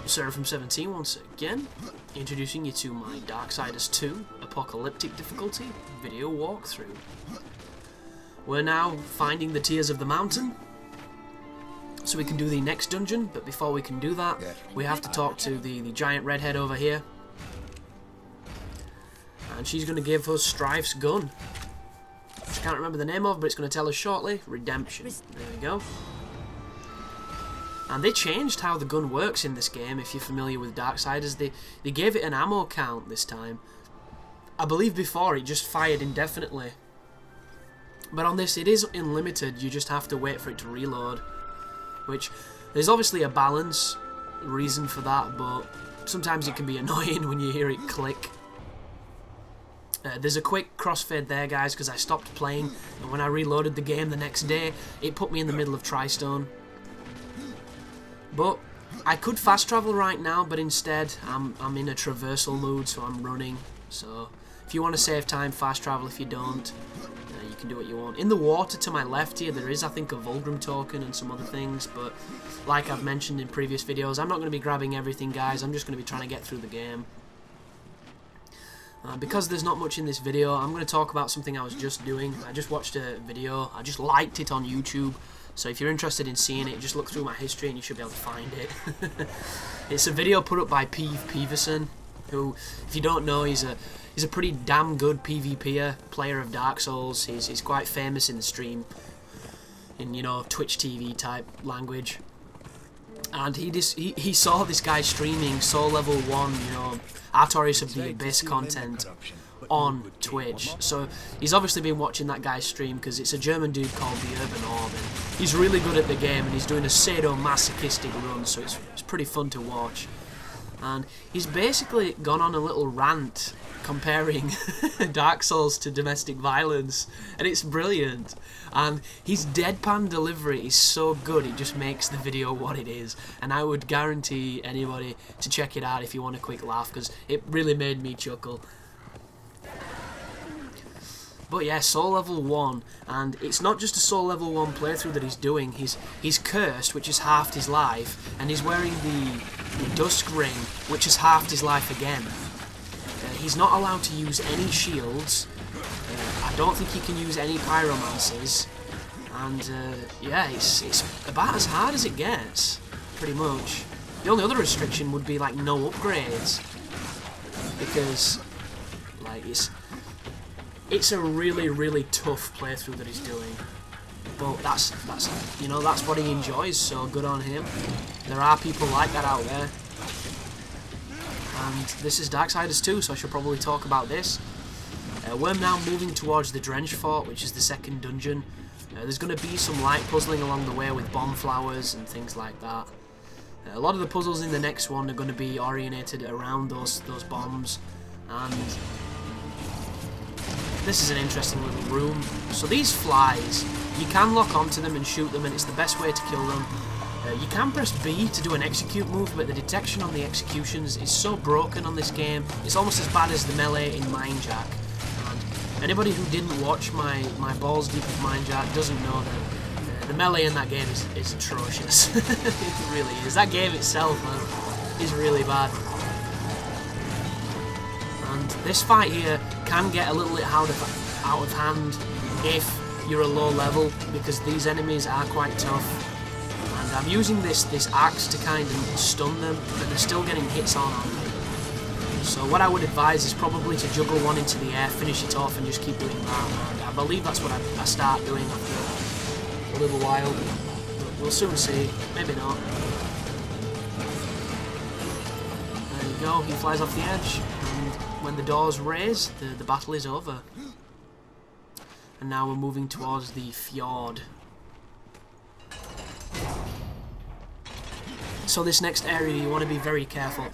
From17 once again, introducing you to my Darksiders 2 Apocalyptic difficulty video walkthrough. We're now finding the Tears of the Mountain, so we can do the next dungeon, but before we can do that, we have to talk to the giant redhead over here. And she's going to give us Strife's gun. Which I can't remember the name of, but it's going to tell us shortly. Redemption. There we go. And they changed how the gun works in this game, if you're familiar with Darksiders. They gave it an ammo count this time. I believe before it just fired indefinitely. But on this it is unlimited, you just have to wait for it to reload. Which, there's obviously a balance reason for that, but sometimes it can be annoying when you hear it click. There's a quick crossfade there, guys, because I stopped playing, and when I reloaded the game the next day, it put me in the middle of Tristone. But I could fast travel right now, but instead I'm in a traversal mood, so I'm running. So if you want to save time, fast travel. If you don't, you can do what you want. In the water to my left here, there is, I think, a Vulgrim token and some other things, but like I've mentioned in previous videos, I'm not going to be grabbing everything, guys. I'm just going to be trying to get through the game. Because there's not much in this video, I'm going to talk about something I was just doing. I just watched a video, I just liked it on YouTube. So if you're interested in seeing it, just look through my history and you should be able to find it. It's a video put up by Peverson, who, if you don't know, he's a pretty damn good PvPer, player of Dark Souls. He's quite famous in the stream, in, you know, Twitch TV type language. And he saw this guy streaming Soul Level 1, you know, Artorias of the Abyss content on Twitch. So he's obviously been watching that guy's stream, because it's a German dude called the Urban Orb, and he's really good at the game, and he's doing a sadomasochistic run, so it's pretty fun to watch. And he's basically gone on a little rant comparing Dark Souls to domestic violence, and it's brilliant. And his deadpan delivery is so good, it just makes the video what it is. And I would guarantee anybody to check it out if you want a quick laugh, because it really made me chuckle. But yeah, Soul Level 1, and it's not just a Soul Level 1 playthrough that he's doing. He's cursed, which has halved his life, and he's wearing the Dusk Ring, which has halved his life again. He's not allowed to use any shields. I don't think he can use any pyromancies, and yeah, it's about as hard as it gets, pretty much. The only other restriction would be like no upgrades, because like it's a really tough playthrough that he's doing, but that's you know, that's what he enjoys, so good on him. There are people like that out there, and this is Darksiders 2, so I should probably talk about this. We're now moving towards the Drench Fort, which is the second dungeon. There's going to be some light puzzling along the way with bomb flowers and things like that. A lot of the puzzles in the next one are going to be orientated around those bombs, and this is an interesting little room. So these flies, you can lock onto them and shoot them, and it's the best way to kill them. You can press B to do an execute move, but the detection on the executions is so broken on this game. It's almost as bad as the melee in Mindjack. And anybody who didn't watch my balls deep of Mindjack doesn't know that the melee in that game is atrocious. It really is. That game itself, man, is really bad. And this fight here can get a little bit out of hand if you're a low level, because these enemies are quite tough. And I'm using this axe to kind of stun them, but they're still getting hits on me. So what I would advise is probably to juggle one into the air, finish it off, and just keep doing that. And I believe that's what I start doing after a little while. But we'll soon see. Maybe not. There you go. He flies off the edge, and when the doors raise, the battle is over. And now we're moving towards the fjord. So this next area, you want to be very careful,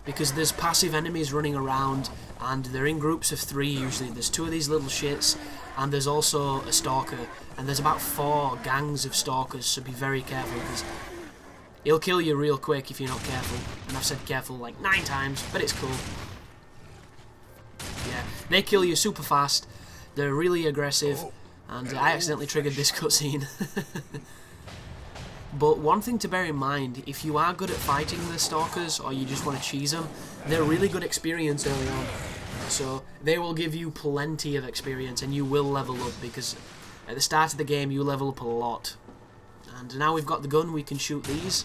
because there's passive enemies running around, and they're in groups of 3 usually. There's 2 of these little shits, and there's also a stalker, and there's about 4 gangs of stalkers, so be very careful, because he'll kill you real quick if you're not careful. And I've said careful like 9 times, but it's cool. Yeah, they kill you super fast, they're really aggressive, and I accidentally triggered this cutscene. But one thing to bear in mind, if you are good at fighting the stalkers, or you just want to cheese them, they're really good experience early on. So they will give you plenty of experience, and you will level up, because at the start of the game you level up a lot. And now we've got the gun, we can shoot these.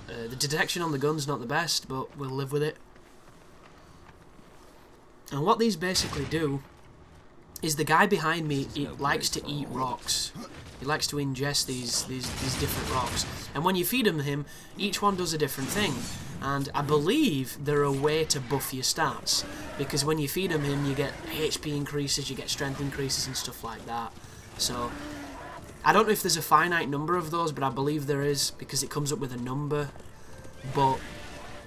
The detection on the gun's not the best, but we'll live with it. And what these basically do is the guy behind me, he likes to eat rocks. He likes to ingest these different rocks. And when you feed him, each one does a different thing. And I believe they're a way to buff your stats. Because when you feed him, you get HP increases, you get strength increases and stuff like that. So, I don't know if there's a finite number of those, but I believe there is, because it comes up with a number. But,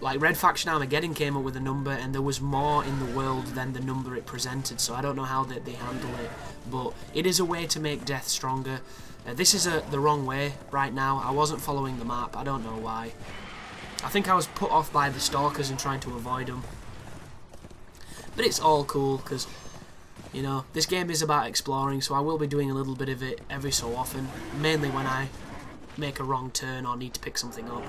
like, Red Faction Armageddon came up with a number, and there was more in the world than the number it presented, so I don't know how they handle it. But it is a way to make death stronger. This is the wrong way right now. I wasn't following the map, I don't know why. I think I was put off by the stalkers and trying to avoid them. But it's all cool, because, you know, this game is about exploring, so I will be doing a little bit of it every so often. Mainly when I make a wrong turn or need to pick something up.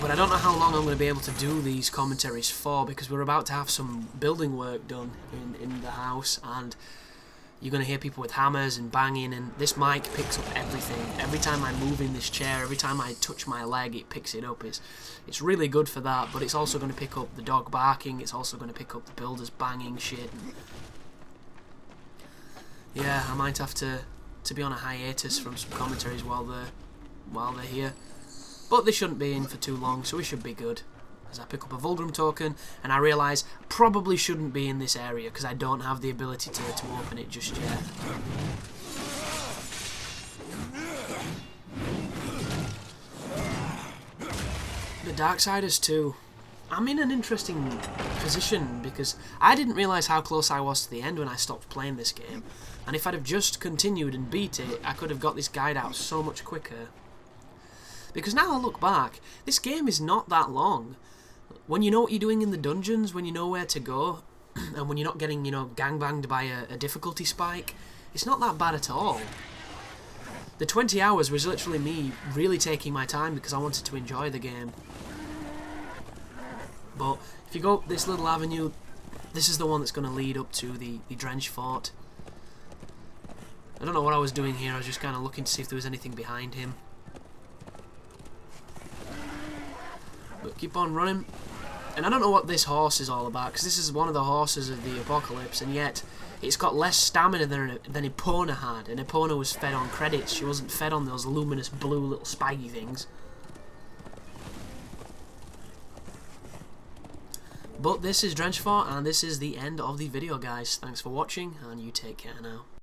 But I don't know how long I'm going to be able to do these commentaries for, because we're about to have some building work done in the house, and you're going to hear people with hammers and banging, and this mic picks up everything. Every time I move in this chair, every time I touch my leg, it picks it up. It's really good for that, but it's also going to pick up the dog barking, it's also going to pick up the builders banging shit. Yeah, I might have to be on a hiatus from some commentaries while they're here. But they shouldn't be in for too long, so we should be good. As I pick up a Vulgrim token, and I realise probably shouldn't be in this area, because I don't have the ability to open it just yet. The Darksiders 2. I'm in an interesting position, because I didn't realise how close I was to the end when I stopped playing this game. And if I'd have just continued and beat it, I could have got this guide out so much quicker. Because now I look back, this game is not that long. When you know what you're doing in the dungeons, when you know where to go, and when you're not getting, you know, gangbanged by a difficulty spike, it's not that bad at all. The 20 hours was literally me really taking my time because I wanted to enjoy the game. But if you go up this little avenue, this is the one that's going to lead up to the Drench Fort. I don't know what I was doing here, I was just kind of looking to see if there was anything behind him. But keep on running. And I don't know what this horse is all about, because this is one of the horses of the Apocalypse, and yet it's got less stamina than Epona had, and Epona was fed on credits. She wasn't fed on those luminous blue little spiky things. But this is Drench Fort, and this is the end of the video, guys. Thanks for watching, and you take care now.